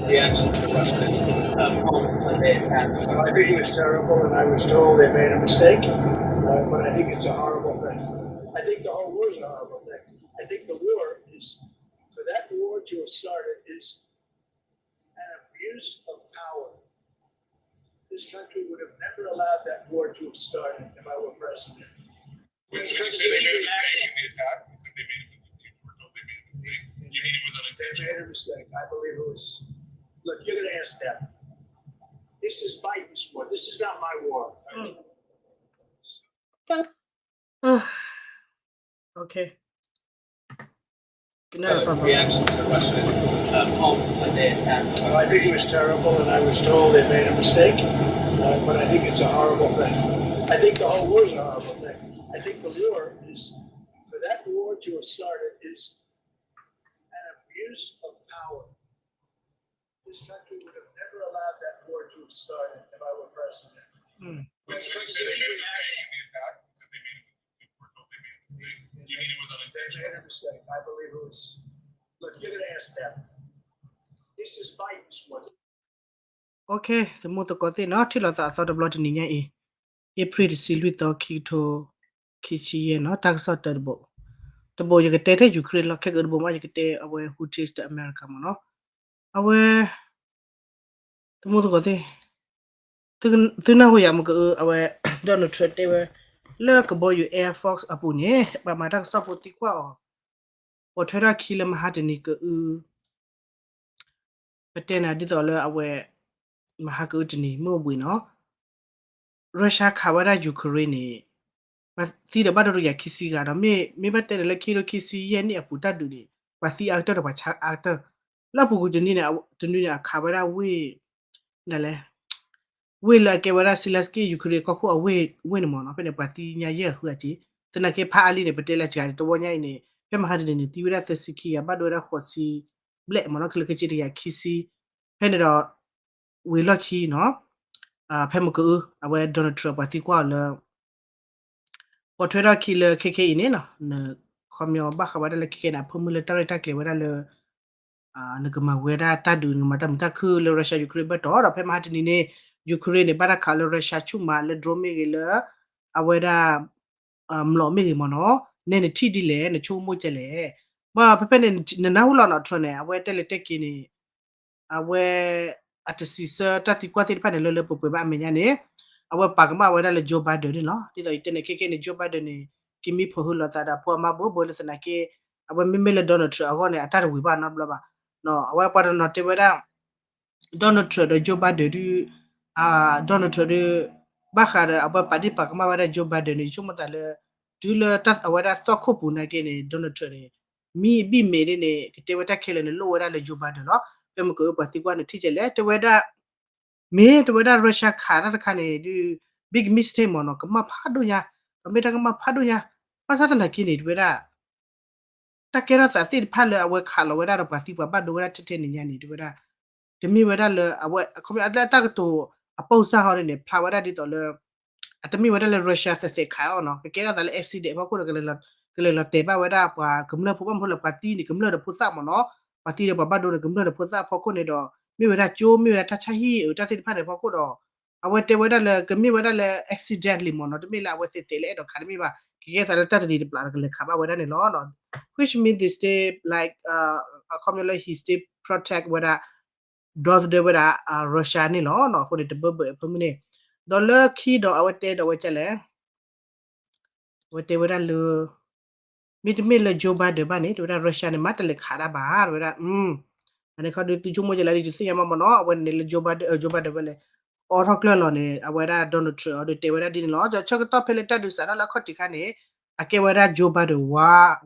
reaction to Russia's France Sunday attack? I think it was terrible, and I was told they made a mistake, but I think it's a horrible thing. I think the whole war is a horrible thing. I think the war is, for that war to have started, is an abuse of power. This country would have never allowed that war to have started if I were president. When you say they made a mistake in the attack, you said they made a mistake. You were told they made a mistake. Do you mean it was They unintentional? made a mistake. I believe it was. Look, you're going to ask them. This is Biden's war. This is not my war. Okay. Good night, Papa. Reaction to Russia's France Sunday attack? I think it was terrible, and I was told they made a mistake, but I think it's a horrible thing. I think the whole war is a horrible thing. I think the war is, for that war to have started, is an abuse of power. This country would have never allowed that war to have started if I were president. When you say they made a mistake in the attack, you said they made a mistake. You were told they made a mistake. Do you mean it was They unintentional? made a mistake. I believe it was. Look, you're going to ask them. This is Biden's war. Okay, the motor got the not till I thought the blood in ye. A pretty silly talk to Kichi, not tax out the bow. The boy you get tated, you create like a good woman, you get away who chased the America, no? Away the motor got the. Tuna we am go away, Donald Trump, they were look a boy you Air Fox upon ye, but my dog stop with the quaw. Or try to kill him had a nickel. But then I did all away. Mahagutini, Mobino, Russia Kawada Ukraine. But see the battle ya kissy got a me better like Kiro Kissy Yenny a putaduni. But see actor of a chat actor. Lapu Janina to Nina Kawada way. Nale. Will like a Silaski, you could cock away winmon up in a patina year, Huati. Then I keep Pali, the Patella child to one yine. Pem had in the Tivera Siki, a bad weather horsey, black monocle kissy, Penador. We lucky no Pemaku aware Donald Trump I think while Twitter killer KK in no come your back about the kick up military tackle where Nagama where Tadu Madame Taku Russia Ukraine but all of him had in Ukraine Barakal Russia Chuma le dromigilla aware Mlomi mono Nene Tidile and the Chumutele but Pepen and Naula not trone aware teletekini aware at the Caesar Tati Quati Panel Pope Bamiane, our Pagma, whether the Joe Biden, no, did I tell a kick in the Joe Biden, Kimi Pohula, that poor Mabo, Bolis and Ake, our Mimela Donald Trump, I thought we were not blubber. No, our part not whether Donald Trump, the Joe Biden, Donald Trump, Bahar, about Paddy Pagma, whether Joe Biden, Jumata, Dula, whether stock coupon again, Donald Trump. Me be made in a Tewata killing a lower than the Joe Biden, no? Pemco, but the one teacher letter whether me to whether Russia can do big mistake on a padunya, a metagama padunya, what's that like in it whether Takeras I think Pala away color whether a pathipa bad the weather to ten in Yanni whether to me whether a come at that to a posa or in a power that it all at me whether Russia say Kaono, the Kera the accident, what could a teba whether Kumla Pumula Patini, Kumla the Pusamono. Pati babado the gumno the posa poconedo, me with that Joe, me with a tachahi, or tatted pan pocodo. I went there with a gummy with a accidentally mono, the mila with the tele or carmiva, yes, I tatted the plan like Kaba with any law, which means they stay like accumulate his stay protect whether does the weather Russia ni law or put it the bubble permanent. Dollar key do our dead or tele. What they would allow. Mid Joe Biden bunny to that Russian matter like Harabar, where and I called it to Jumojali to see a mamma when the Joe Biden or Hockler on it, where Donald Trump or the Tewera didn't lodge a chocolate top letter to Sarah Coticane, a Kewera Joe Biden war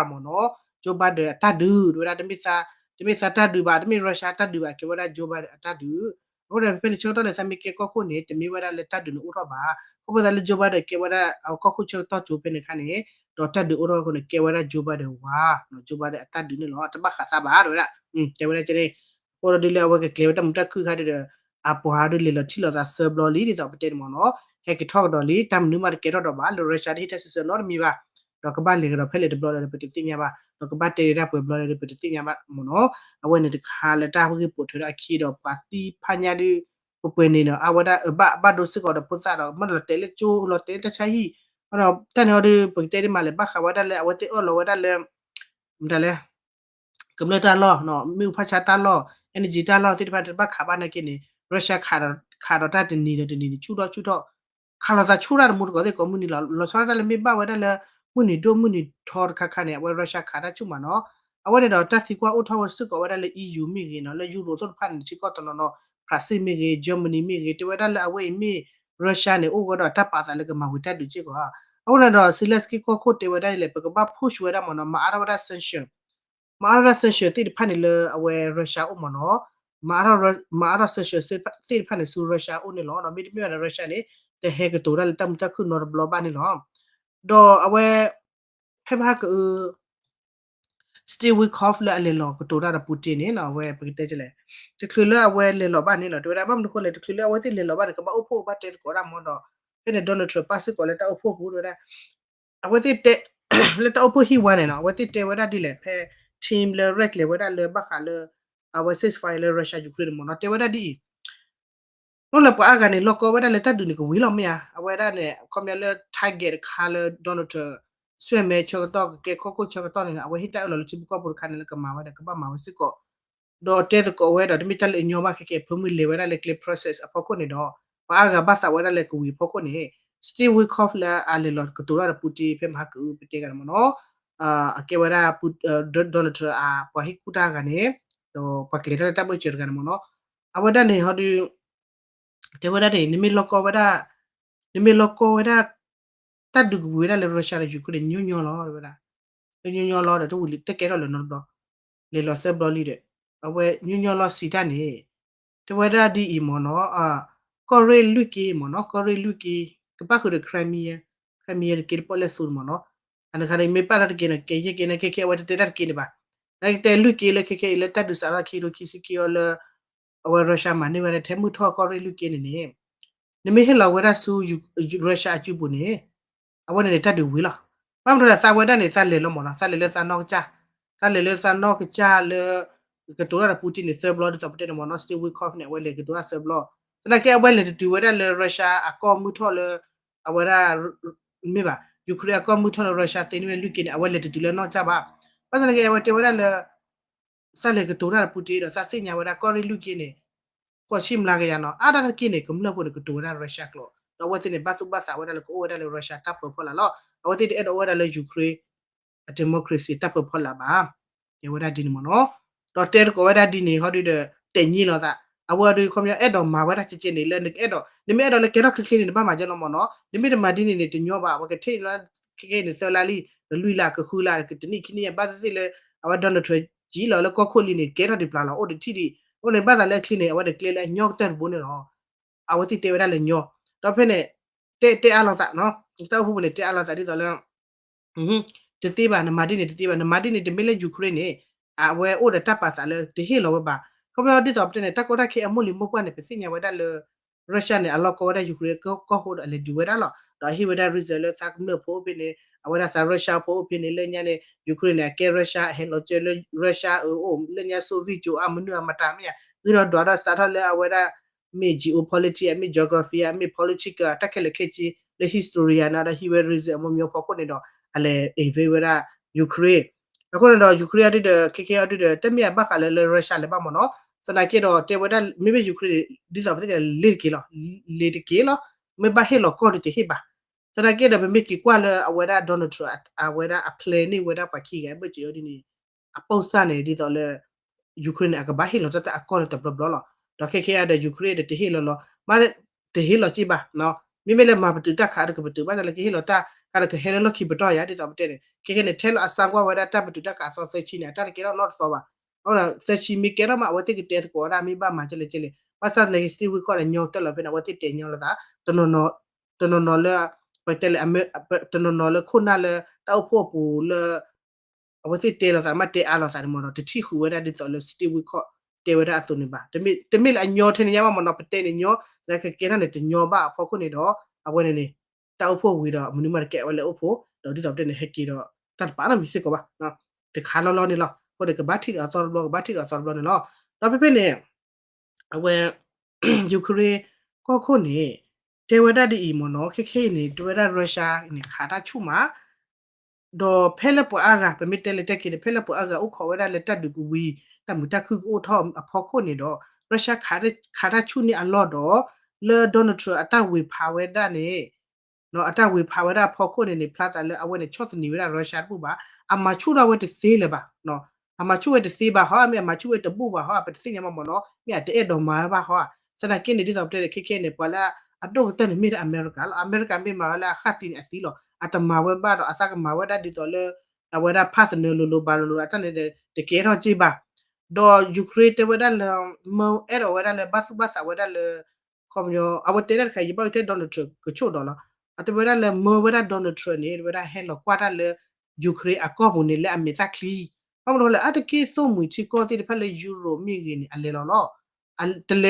mono, Joe Biden tadu, where the Misa tadu, but me Russia tadu, a Kewera Joe Biden tadu. What have been children as I make a coconut, me where I let tadu Uraba, over the Joe Biden, Kewera, our cockroach thought to Pennicane. Doctor the Uro going to Kewara Juba the Wa, no Juba the Atadu, no, Tabaka Sabara, Kewara today, or the Lewa Clever Mutaku had a Apohadu Lilatilla that serve lolly is of Mono, Heki talk dolly, Tam Numarket or Val, the Richard Hitas is a normiva, တော့ကဘာလေကတော့ဖက်လေတဘလပတိတင်ညာပါတော့ကဘာတေရပွေဘလပတိတင်ညာပါမနော်အဝဲနေတဲ့ခါလက်တာဘူးပို့ထရအခီတော့ပါတီဖညာဒီပွေနေနော်အဝဒဘဒုစကတော့ပုစားတော့မလတဲလေချိုလောတဲတချာဟီအဲ့တော့တန်တော်ဒီပွေတဲဒီမလေဘခဝဒလေအဝတေအော်လောဝဒလေမတလေကမ္လတာလောနော်မြူဖချာတာလော energy တာလောတိတပတ်ဘခဘာနေကိနေရုရှားခါတော့တတင်နေတယ်တင်နေချူတော့ခါလာချူရမှုကောတဲ့ကွန်မြူနီလောဆောရတယ်မေဘဝတယ်မှုနီဒိုမှုနီထော်ခခနဲ့ဝရုရှားခါတာချူမနော်အဝဲတော့တက်စီကွာအိုထောစကောဝတယ် EU မိကေနော်လေယူရိုဆိုဖန်ချီကောတနော်ဖရာစီမိကေဂျာမနီမိကေတဝဲတယ်အဝဲမိရုရှားနဲ့အိုကတော့တပ်ပါတယ်ကမဝိတက်တူချီကောအဝဲတော့ဆီလက်စကီကိုတဝဲတယ်လေပကဘာဖုရှ်ဝဲရမနော်မာရဝဒဆန်ရှင်မာရဆန်ရှင်တိဖန်လေအဝဲရုရှားအိုမနော်မာရဆန်ရှင်တိဖန်လေဆူရုရှားအိုနေလောနော်မိတမြေရုရှားနေတဲ့ဟဲကတိုရလတမ်တခုနော်ဘလဘာနေလောတော့အဝဲဖဲဘာကSteve Witkoff လဲလေလောကတိုရာပူတင်နေနော်ဝဲပကတဲ့ကျလဲတခလအဝဲလေလောဘာနေနော်တိုရာဘာမလို့လဲတခလအဝဲတိလေလောဘာကဘာအဖို့ဘာတဲ့ကောရမောတော့ဖဲနေဒေါ်နယ်ထရပတ်စကောလဲတာအဖို့ဘူးတော့အဝဲတိတဲ့လက်တော့ဖို့ဟီဝါနေနော်အဝဲတိတဲ့ဝဲတာဒီလေဖဲ team လေ rec လေဝဲတာလေဘာခါလေအဝဲ ceasefire လေ Russia Ukraine မောနော်တဲ့ဝဲတာဒီနော်လပအာကနေလောကဝဲတာလေတတ်ဒူနီကိုဝီလောမယာအဝဲတာနဲ့ communal target ခါလေဒေါ်နယ်ထဆွေမဲချောတော့ကေခိုကိုချောတော့နေအဝဟိတာလောချိဘကပူခါနေလကမာဝဒကဘာမာဝစကောတော့တဲကောဝဲတော့ဒီမီတလညောမခေဖမှုလေဝဲလေ clip process အဖို့ကိုနေတော့ဘာကဘာသာဝဲလေကူဝီဖို့ကိုနေ Steve Witkoff လာအလေလောကတူရပူတီဖဲမဟာကူပတေကရမနော်အကေဝရာပူဒေါ်နယ်ထရာပဟိကူတာကနေတော့ပကလေတာဘချေကရမနော်အဝဒနေဟောဒီတေဝဒနေနိမီလောကဝဒတတ်ဒူဝဲလေရုရှားရယူကရညညလောဝဒညညလောတော့ဝီတက်ကဲတော့လောနော်လေလောဆက်ဘလီတဲ့အဝဲညညလောစီတနေတဝဒဒီအီမနော်ကော်ရေလူကီမနော်ကော်ရေလူကီကပခုရခရမီယာကေပေါ်လက်ဆူမနော်အနခရမေပါရကေနကေယေကေနကေဝတ်တေတက်ကေနပါလိုက်တဲလူကီလေကေလေတတ်ဒူစာရခီရိုခီစီကီယောလအဝဲရုရှားမနေဝဲထဲမှုထောကော်ရေလူကီနေနမေဟလာဝဲရဆူရုရှားအကျူပူနေအဝဲနေတတ်ဒူဝီလားဘာမလို့စာဝဲတနေစလေလို့မလားစလေလေစနော့ချာစလေလေစနော့ချာလေကတိုရပူတင်နေဆဘလော့တော့ပတဲ့မနော်စတီဝီကော့ဖ်နဲ့ဝဲလေကတိုရဆဘလော့တနကဲဝဲလေတူဝဲလေရုရှားအကောမှုထော်လေအဝဲရမေပါယူကရိန်းအကောမှုထော်လေရုရှားတင်းဝဲလူကင်းအဝဲလေတူလေနော်ချပါဘာစနကဲဝဲတေဝဲလေစလေကတိုရပူတီတော့စစညာဝဲရကော်ရီလူကင်းနေကိုရှိမလာကရနော်အာဒါကင်းနေကမလို့ဖို့ကတိုရရုရှားကလောတော့ဝဲတင်ဘတ်စုဘတ်စာဝဲလေကိုဝဲလေရုရှားတပ်ပေါ်လာလောအဝတိတဲ့တော့ဝဲတယ်ယူကရိန်းဒီမိုကရေစီတပ်ပေါ်လာပါဒီဝဲတာဒီမနော်တော့တဲကိုဝဲတာဒီနေဟောဒီတဲ့ညီလောတာအဝဲဒီခွန်ရအဲ့တော့မာဝဲတာချစ်ချင်နေလဲအဲ့တော့ဒီမဲတော့လေကေတော့ခခိနေဘာမှကျတော့မနော်ဒီမဲမဒီနေနေတညောပါဝကထိလာခေနေဆလာလီလူလာကခူလာကတနိခိနေဘာသိလေအဝဲဒေါ်နယ်ထရဂျီလောလကောခုလီနေကေတော့ဒီပလာလောအိုဒီတီဒီဟိုနေဘာသာလဲခိနေအဝဲဒီကလေလဲညော့တက်ဘုန်းနေတော့အဝဲတိတဲဝဲတာလဲညော့တော့ဖက်နေတဲအလောစာနော်တောက်ဖို့နေတဲအလောစာဒီတော့လဲတတိပါနမတိနေတတိပါနမတိနေတမီလေယူကရိန်းနေအဝဲအိုဒတပ်ပါစာလေဒီဟီလောဝပါခမရဒီတော့တဲ့တကောတက်ခေအမလီမပွနဲ့ပစညာဝဒလရုရှားနဲ့အလောကောဝဒယူကရိန်းကောဟိုလေဒီဝဒလောတော့ဟီဝဒရီဇယ်လသက်မဖို့ပနေအဝဒစာရုရှားဖို့ပနေလေညာနေယူကရိန်းနဲ့ကေရုရှားဟဲလောချေရုရှားအိုလေညာဆိုဗီဂျိုအမနူမတာမီပြီးတော့ဒေါ်ဒါစတာလေအဝဒမီဂျီအိုပိုလီတီအမီဂျီယိုဂရာဖီအမီပိုလီတီကတက်ခဲလေခေချီလေဟီစတိုရီယာနာဟီဝဒရီဇယ်မမျိုးဖို့ကိုနေတော့အလေအင်ဗေဝဒယူကရိန်းအခုတော့ယူကရိန်းတဲ့ခေခေအတူတဲ့မြတ်ဘခါလေရုရှားလေပါမနော်စနကေတော့တေဝဒမိမယူကရိန်းဒီစားတဲ့လေကီလောမေဘဟေလောကောဒီဟေပါစနကေတော့မိကီကွာလေအဝဒဒေါ်နယ်ထရတ်အဝဒအပလေနေဝဒပခီကဘချီယိုဒီနီအပုစနေဒီတော့လေယူကရိန်းအကဘဟေလောတအကောတဘဘလောတော့ခေခေရတဲ့ယူကရိန်းတဲ့ဟေလောမာတဲ့ဟေလောကြည့်ပါနော်မိမလည်းမပတူတက်ခါတဲ့ကပတူဘာလဲဟေလောတာကရကဟေလောခိပတော့ရတဲ့တော့တဲ့ခေခေနဲ့ထဲလောအစကွာဝဒတပတူတက်ခါဆောဆေချီနေတာကေတော့ not ဆောပါဟုတ်လားသက်ချီမီကေရမဝတိကတဲ့ကိုရာမိဘာမချလေပါစလေစတီဝီခေါ်ညောတက်လာပဲဝတိတဲ့ညောလာတာတနော်လေပတဲလေအမေတနော်လေခုနာလေတောက်ဖို့ပူလေဝတိတဲ့လာမတဲအားလာစားမောတော့တတိခူဝဒတဲ့တော့လေစတီဝီခေါ်တေဝဒအတုန်ပါတမိအညောထနေရမနော်ပတဲနေညောလက်ကေရနဲ့တညောပါဖို့ခုနေတော့အဝဲနေတောက်ဖို့ဝီတော့မနုမကဲဝဲလေအဖို့ တော့ဒီတော့တဲ့ဟက်ကီတော့တတ်ပါနမစ်စစ်ကောပါနော်တခါလောလောနေလောဟိုတကဘာတီအသောဘလော့ဘာတီအသောဘလော့နေလောတော့ပြပြနေအဝဲယူကရိန်းကောခုနေတေဝဒဒီအီမနောခေခေနေတေဝဒရုရှားနေခါတာချုမာတော့ဖဲလက်ပွားကပမီတဲလက်တက်ကီဖဲလက်ပွားကဥခေါ်ဝဲလက်တက်ဒူကူဝီတမူတခုကိုထောအဖော်ခုနေတော့ရုရှားခါတာချုနေအလော့တော့လေဒေါ်နယ်ထရအတဝေဖာဝဲဒနေနော်အတဝေဖာဝဲဒဖော်ခုနေဖလာတလေအဝဲနေချော့တနေဝဲရုရှားပူပါအမချုရဝဲတသေးလေပါနော်အမချုဝဲတသေးပါဟာအမေအမချုဝဲတပူပါဟာပတသိညမမနော်မြတ်တဲ့တော်မှာပါဟာစနကင်းနေဒီတော့တဲ့ခေခေနေပွာလာအတော့တဲ့မိအမေရိကန်မိမာလာခတ်တင်အစီလောအတမဝဲပါတော့အစကမဝဲဒဒီတော်လေအဝဲဒဖတ်နေလိုဘာလိုအတနေတဲ့တကယ်တော့ကြည့်ပါတော့ယူကရိန်းတဝဲဒလမောအဲ့တော့ဝဲဒလေဘတ်ဘတ်ဝဲဒလေကွန်ယောအဝတဲတဲ့ခိုင်ပေါ့တဲ့ဒေါ်နယ်ထရကချို့တော့လားအတဝဲဒလေမောဝဲဒဒေါ်နယ်ထရနေဝဲဒဟဲလောကွာဒလေယူကရိန်းအကောမနေလေအမေသကလီဘာလို့လဲအတကေဆိုမူချီကိုတိဖက်လေယူရိုမီဂင်းအလေလောတလေ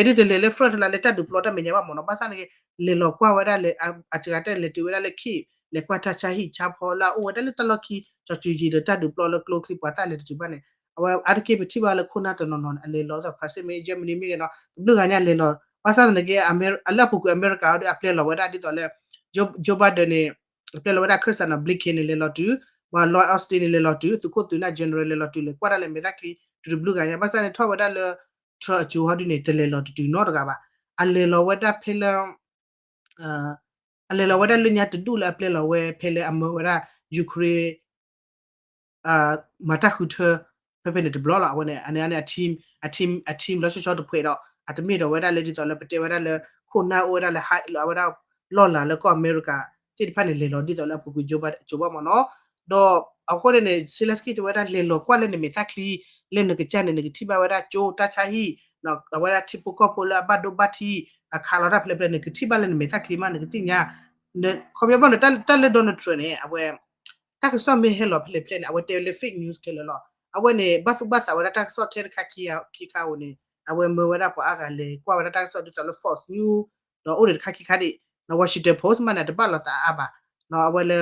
ဖရတ်လာလက်တဒူပလော့တမညာမနောပါစနေလေလောကွာဝဲဒလေအချကတဲ့လေတူဝဲဒလေခိလေကွာတချာဟီချာဖောလာအိုဝဲဒလေတလခီချချူဂျီတဒူပလော့လကလိုခလီပါတလေတူပါနေအဝဲအတကေပတိပါလခုနာတနော်နော်အလေလောဆိုဖရစမေဂျမနီမီနော်ဘလူကညာလေလောပါစနေကေအလပုကူအမေရိကာအပလေလောဝဲဒဒီတော်လေဂျိုဘဒနေအပလေလောဝဲဒခရစနာဘလစ်ကင်းလေလောတူမလောအော့စတင်လေလောတူသူကိုတူနာဂျန်နရယ်လေလောတူလေကွာလေမေဇက်ကလီတူဘလူကညာပါစနေထောဝဲဒလေထရဂျူဟာဒီနေတလေလောတူနော်တကပါအလေလောဝဲဒဖေလအလေလောဝဲဒလညာတူလာပလေလောဝဲဖေလေအမေဝဲဒယူကရိန်းမတာခုထဖေဖေနေတဘလောလာဝဲနေအနေနဲ့အทีมလောချောတဖွေတော့အတမီတော့ဝဲဒလေဒီတော့လေပတေဝဲဒလေခုနာဝဲဒလေဟိုင်လောဝဲဒလောလာလေကောအမေရိကစစ်ဖက်နေလေလောဒီတော့လေပူဂျိုဘမနော်တော့အခုနေဆီလက်စကီတဝဲဒလေလောကွာလေနေမီတက်လီလေနေကချန်နေကတိဘဝဲဒဂျိုတချာဟီနော်ဝဲဒတိပကောပိုလာဘဒိုဘတီအခါလာရဖလေပလေနေကတိဘလေနေမီတက်လီမနေကတိညာခေါ်ပြပါနဲ့တက်လေဒေါ်နယ်ထရနေအဝဲတက်ဆော့မေဟဲလောဖလေပလေနေအဝဲတယ်လေဖိတ်နျူးစ်ကလေလောအဝဲနေဘတ်အဝဲတက်ဆော့ထဲခါခါဝင်နေအဝဲမဝဲဒပွားကလေကွာဝဲတက်ဆော့ဒီတလဖော့စ်နျူးတော့အိုရခါခါဒီနော်ဝါရှင်တန်ပို့စ်မနဲ့တပတ်လာတာအဘာနော်အဝဲလေ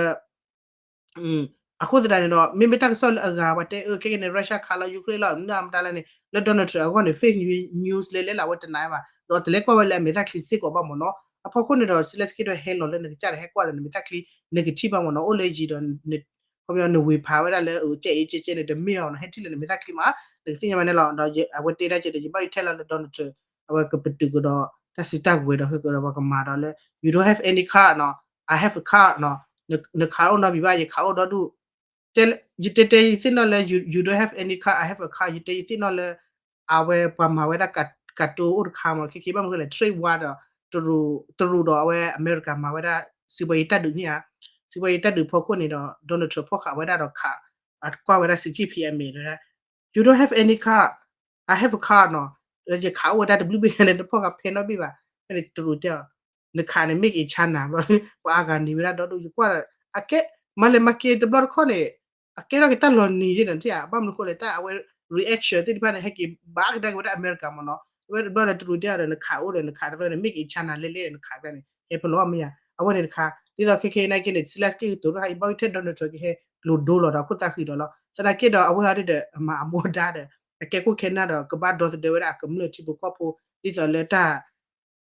အခုတည်းကတော့မိမတက်ဆော့အဂါဝတဲကေနေရုရှားခါလာယူကရိန်းလာနာမတလည်းနေလေဒေါ်နယ်ထရကနေ fake news လေလာဝတ်နိုင်ပါတော့တလေကွာဝဲလေမေသက်ခလစ်စစ်ကောပါမနော်အဖေခုနေတော့ select ကတော့ hello လည်းနေကြတယ်ဟဲကွာလည်းမေသက်ခလီ negative ပါမနော် ole ကြီးတော့ခေါ်ပြောနေဝေဖာဝဲလည်းဟိုကြဲကြဲနေတယ်မြေအောင်ဟဲတိလည်းမေသက်ခလီမှာဒီစင်ရမနဲ့တော့အဝတ်တေးတဲ့ကြည့်တယ်ဘာထက်လာဒေါ်နယ်ထရအဝဲကပတူကတော့တစီတက်ဝဲတော့ဟဲကတော့ကမာတော့လေ you don't have any car နော် I have a car နော်နခါအောင်တော့ပြပါရခါအောင်တော့ tell you think no you don't have any car I have a car you think no awe pamawe da kato ur khama ki ba mo le trade water tru do awe america ma we da sibai du nya sibai du phoko ni do donald trump phokha we da do kha at kwa we da cgpm me da you don't have any car I have a car no je kha we da wb ne do phokha phen no bi ba ni tru de ne kha ne make a chana ba ga ni we da do kwa ake male make the blood khone akera kita lo ni je nan tia ba mo ko le ta awe reaction ti ba ne heki ba ga da america mo no we ba le tru dia ne kha o ne kha da ne make a channel le ne kha da ne e plo ma ya awe ne kha ti do kk na ke ne slash ke to ha ba the don to ke he lo do lo da khu ta khi do lo sa da ke do awe ha de ma mo da de ke ku ke na do ka ba do de we da ka mo ti bu ko po ti so le ta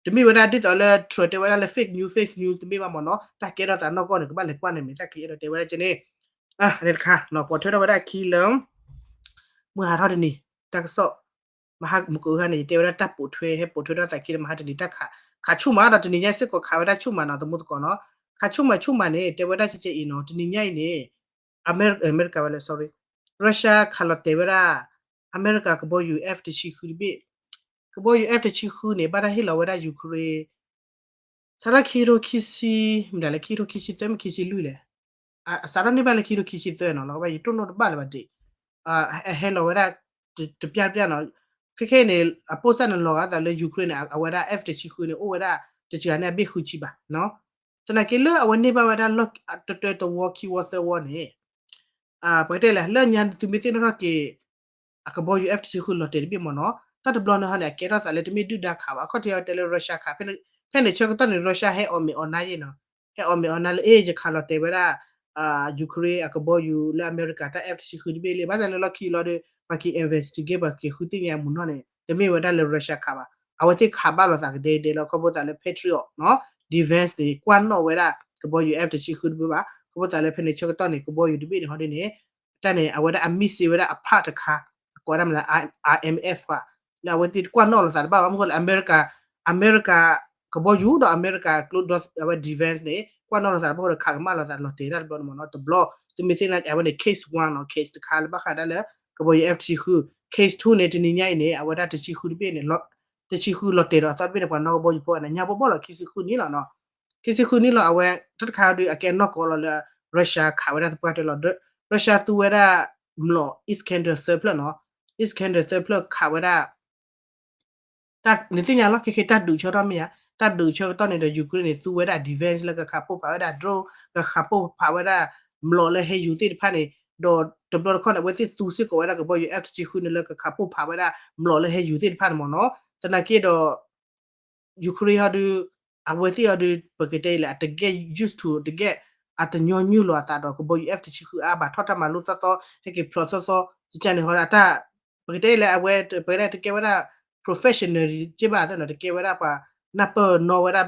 တမိဝဒတိတော်လဲထရတေဝလဲ fake news တမိပါမနော်တကဲတော့တာတော့ကောနေကဘာလဲကွာနေမိတကီတော့တေဝလဲချနေအဲ့ခါနော်ပေါ်ထရဝဒခီလုံးမဟာရတနီတက်ဆော့မဟာမကူဟနေတေဝလဲတပ်ပူထွေးဟဲပူထွေးတော့တကီမဟာတနီတက်ခါခါချုမာတော့တနီညစစ်ကိုခါဝဒချုမာနော်တမှုကောနော်ခါချုမာနေတေဝဒချစ်ချီနော်တနီညိုင်နေအမေရိကဝလဲ sorry ရုရှားခါလတေဝဒအမေရိကကဘော UF တချီခူဘီကဘော UF တချီခူနေဘာဟီလောဝဒယူကရိဆရာခီရိုခီစီမဒါလေခီရိုခီစီတမ်ခီစီလူလေဆရာနေဘာလေခီရိုခီစီတဲ့နော်လောဘာယူတွန်းတော့ဘာလေဘာဒီဟဲလောဝဒတပြနော်ခဲနေအပိုစနလောကဒါလေယူကရိန်းအဝဒ F တချီခူနေအိုဝဒတချီနေဘေခူချီပါနော်စနကေလအဝနေဘာဝဒလော့တဝကီဝသဝနေပတဲ့လေလညာသူမတင်တော့ကေအကဘော UF တချီခူလော်တယ်ပြမနော်တတ်ဘလနဟာလေကေရသလေတမီဒူဒါခါပါခေါ်တယ်တယ်ရုရှားခါဖဲနေချေကတော့ရုရှားဟဲအော်မီအွန်နိုင်နော်ဟဲအော်မီအွန်နိုင်အေးခါလော်တယ်ဗရာ ยูเครนก็บ่อยู่และอเมริกาแต่ FTC คือเบเลยบาซาลอคีลอดปากี investigate บากีคือติงยามุนเนาะเนี่ยแต่ไม่ว่าได้เลยรัสเซียคาบาเอาไว้ที่คาบาลอสักเดแล้วก็บ่ตาเลย Patriot เนาะ defense นี่กวนเนาะเวลาก็บ่อยู่ FTC คือบ่บาก็บ่ตาเลยเพนชกตอนนี่ก็บ่อยู่ดิเบเฮาดิเนี่ยแต่เนี่ยเอาไว้ได้อมิสิเวลาอพาร์ตคากว่าดำละ IMF ว่าแล้วไว้ที่กวนเนาะละสักบ่ามันก็อเมริกาก็บ่อยู่ดอกอเมริกากลูดเอาไว้ defense นี่กวนเนาะละสักบ่คากมาละสักลอเตรัดบ่เนาะตบลอจะมีสิ่งนั้นเอาไว้ใน case 1 or case คาลบาคาได้แล้วก็บ่อยู่ FTC คือ case 2เนี่ยที่นี่ใหญ่เนี่ยเอาไว้ได้ที่คือดิเบเนี่ยတချီခုလော်တေတော့သတ်ပြီးတော့နော်ဘောယူပေါ်နေညာဘောလော်ခီစီခုနီလော်နော်ခီစီခုနီလော်အဝဲတခါဒီအကဲနော်ကောလော်ရုရှားခါဝဲတဲ့ပတ်လော်ရုရှားသူဝဲတာမလော် Iskander surplus နော် Iskander surplus ခါဝဲတာတက်နေတင်ညာလော်ခေတတ်ဒူချောတော့မရတတ်ဒူချောတော့နေတဲ့ယူကရိန်းနေသူဝဲတာ defense လကခါပို့ပါဝဲတာ drone ကခါပို့ပါဝဲတာမလော်လဲဟဲယူတိဖာနေတော့တဘလခေါ်တဲ့ဝဲတိသူစစ်ကိုဝဲတာကဘောယူ FTC ခုနေလကခါပို့ပါဝဲတာမလော်လဲဟဲယူတိဖာမနော်တနကေတော့ယူကရိန်းဟာဒီအဝတိအဒီပကတိလာတကယ် used to တကယ်အတညောညူလောတာတော့ကဘောယူ FTC ခုအဘာထောက်တမလို့သတော့ဟဲ့က process စချန်ဟောတာပကတိလာအဝဲပရတကယ်ဝဲတာ professional จิบาတဲ့နော်တကယ်ဝဲတာပါနပနော်ဝဲတာ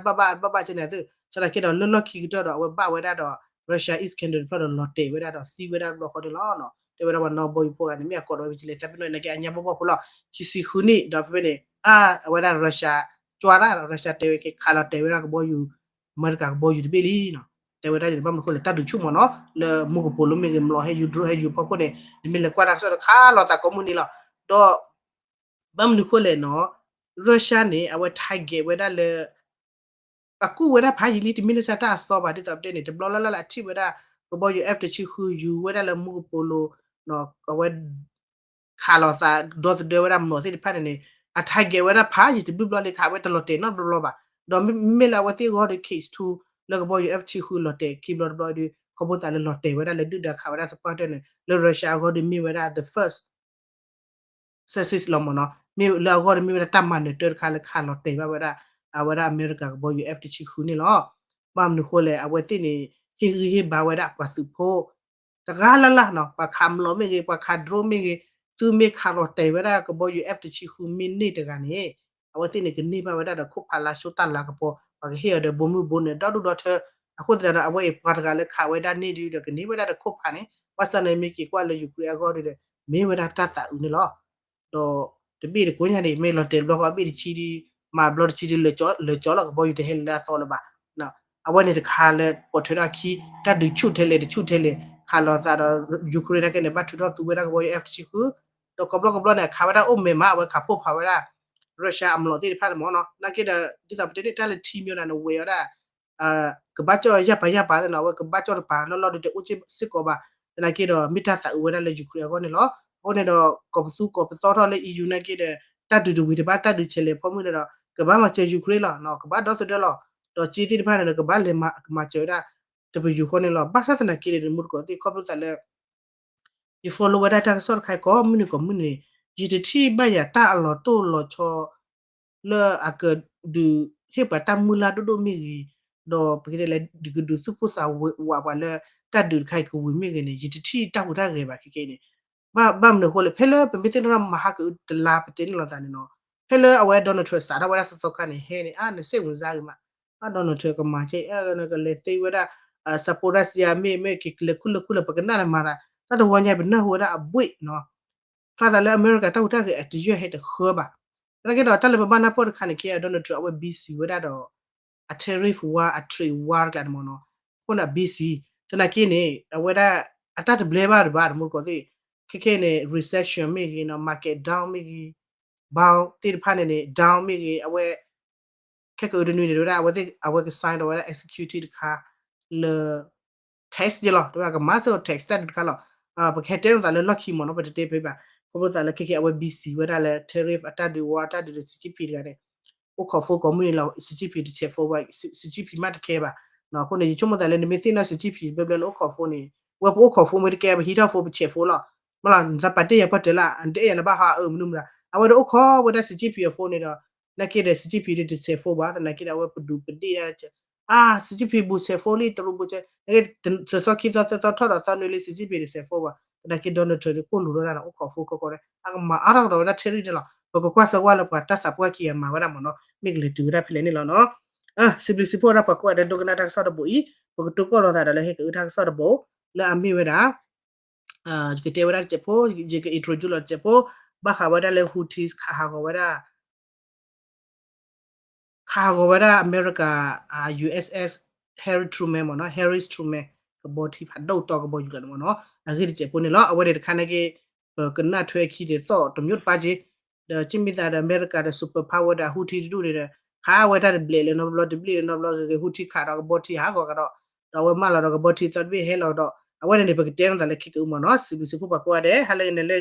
ဘချနေတဲ့စလာကေတော့လွတ်လပ်ခီတော့ဝဲပါဝဲတာတော့ Russia is candidate ဖတ်တော့ lotte ဝဲတာတော့စီဝဲတာတော့ခေါ်တယ်လောနော်တေဝဲတာနော်ဘောယူပေါ်ကနေမြကောတော့ဝိချလေတပ်ပနနေကအညာဘောဖလို့ချီစီခုနီတော့ပဲနေဝဲတာ Russia จวาระรัสเซียเตวke khala tewera ko boyu america ko boyu dibeli no tewera je bam ko le tadu chu mo no le mu ko polo me mlo he you draw he you poko ne mi le kwara so kha lo ta ko mu ni lo do bam ni ko le no russia ne awe tiger weda le aku weda pha yi li ti minnesota so ba ti ta update ne de blo la ti weda ko boyu after chi hu you weda le mu ko polo no awe khala sa do de weda mo si pha ne a tiger whether pa is the biblo le kha wet lotte not blo ba do me la wati go the case to look boy ft who lotte keep lot boy the kobo ta le lotte whether le do the kha whether support ne le russia go the me whether the first success lo mo no me la go the me whether tam man ne ter kha le kha lotte ba whether america go boy ft who ni lo bam ni ko le a wati ni hi ba whether pa su pho ta ga la no pa kham lo me ge pa kha dro me geသူမေခါတော့တေဝရကဘောယူ F တချီခုမီနစ်တကနေအဝတိနေကနေပါဝဒတော့ခုဖလာရှုတလာကပေါ်ဘာဟေရတဲ့ဘုံမှုဘုံနဲ့တော့တော့အခုတရအဝေးပါတကလည်းခါဝဲတာနေဒီတော့ကနေဝဒတော့ခုဖာနေဝဆန်နေမီကီကွာလေယူကရကောတဲ့မေဝဒတတ်တာဦးနေလို့တော့တပိကိုညာနေမေလော်တယ်ဘလော့အပိချီဒီမာဘလော့ချီဒီလေချောလကဘောယူတဲ့ဟဲလာဆောလပါနော်အဝဲနေတခါလဲပေါ်ထရခီတတ်ဒူချုထဲလေခါလောသာတော့ယူကရိန်းကနေပတ်ထတော့သူဝဲတာကဘောယူ F ချီခုတော့ကဘလနဲ့ခါဝရအုံမေမဝခပုဖဝရရုရှားအမလို့တိဖတ်မောနော်နာကိဒါဒီတာပတေတက်လက်တီမျိုးနော်ဝေရကဘာကျော်ရပါတဲ့နော်ကဘာကျော်ပါလောတဲ့ဦးချစ်စစ်ကောပါနာကိတော့မိတာသဝရလေယူကရိန်းကောနေလို့ဟိုနေတော့ကောပစုကောပစောတော်လေ EU နဲ့ကိတဲ့တတ်တူဝီတပါတတ်တူချေလေဖမှုနေတော့ကဘာမှာချေယူကရိန်းလားနော်ကဘာတော့ဆိုတော့တော့ချီတိတဖတ်နေကဘာလေမှာချေတာတပယူကောနေလို့ဘာသာစနာကိတဲ့မှုကောတိကောပစလဲyou follow what that sort khai ko muni GTT ba ya ta lo to lo cho le ak du he pa ta mula do mi do pe le du su pu sa wa ba le ta du khai ko wi mi ne GTT ta hu da ge ba ke ne ba mne ko le phele pe mi tin ra ma ha ku de la pe tin lo ta ne no phele awe Donald Trump sa da wa so ka ne he ne a ne se wun za ge ma a Donald Trump ko ma che a ne ko le te wa da support ya me ke le kul pa ka na ma da ta do wanya be na ho da abui no fa da le america ta uta ke at you hit kho ba ta ke do ta le ba na pot khan ke Donald Trump we BC we da do a tariff war a trade war ka mo no ko na BC ta na ke ne we da ata de ble ba mo ko ti ke ne recession me no market down me bao ti pha ne down me we ke ko de ni do da we ke sign do we execute ka le text je lo do ka master text that ka loပခဲတဲတာလဲလက်ခီမနော်ပတေပေးပါကိုဘတာလဲခေအဝ BC ဝဒါလဲ tariff အတတ်ဒီဝါတာဒီ CGP ရတယ်ဥခဖိုကွန်မြူနီလောက် CGP တစ်ချက်ဖိုးပါ CGP မတ်ခဲပါနော်ခုနေချုံမတယ်လဲမသိနာ CGP ဘယ်ဘလဥခဖိုနေဝဘဥခဖိုမတကဲဟီတာဖိုချက်ဖိုလာမလားဇပတေရပတ်လာအန်တေရနဘာဟာမနုမလားအဝဒဥခဝဒါ CGP ဖိုနေတော့နကေတဲ့ CGP တစ်ချက်ဖိုးပါနကေတဲ့ဝပဒူပတေရ CGP ဘူးဆေဖိုလီတရဘူးချေစောခိစောထော်တော်နွေလေး CGP ဆေဖိုပါဒါကိဒေါ်နထရီကိုလူရတာအခေါ်ဖိုကိုကိုရဲမအားတော့ဒါချရီတယ်လားဘကကွာဆဝါလပတာစပွားကီမှာဝရမနော်မိကလေးတူရဖလေနေလောနော်CBC ပေါ်ရပကွာတဲ့ဒုကနာတက်ဆော့ဘူဤဘကတုကောလောတာလည်းဟဲ့ကတက်ဆော့ဘူလာအမီဝရာဒီတေဝရချက်ဖိုဒီက introduce ချက်ဖိုဘာခဝရလေဟူတီခါခဝရAmerica USS Harry Truman မနော် Harry Truman ကဘောတီဖတ်တော့တော့ကဘောယူတယ်မနော်အခုဒီချက်ပိုနေလောအဝဲတဲ့ခါနေကကနတ်ထွဲခီတဲ့စော့တမျိုးပါကြီးချင်းမီတာအမေရိကတဲ့စူပါပါဝါဒါဟူတီတူတဲ့ခါဝဲတာဘလေနော်ဘလတ်ဘလီနော်ဘလတ်ဟူတီခါတော့ဘောတီဟာကတော့တော့ဝဲမလာတော့ဘောတီတတ်ပြီးဟဲလောတော့အဝဲနေပကတဲန်တယ်ခိကူမနော်စီဘီစီဖူပါကွာတဲ့ဟလဲနေလေ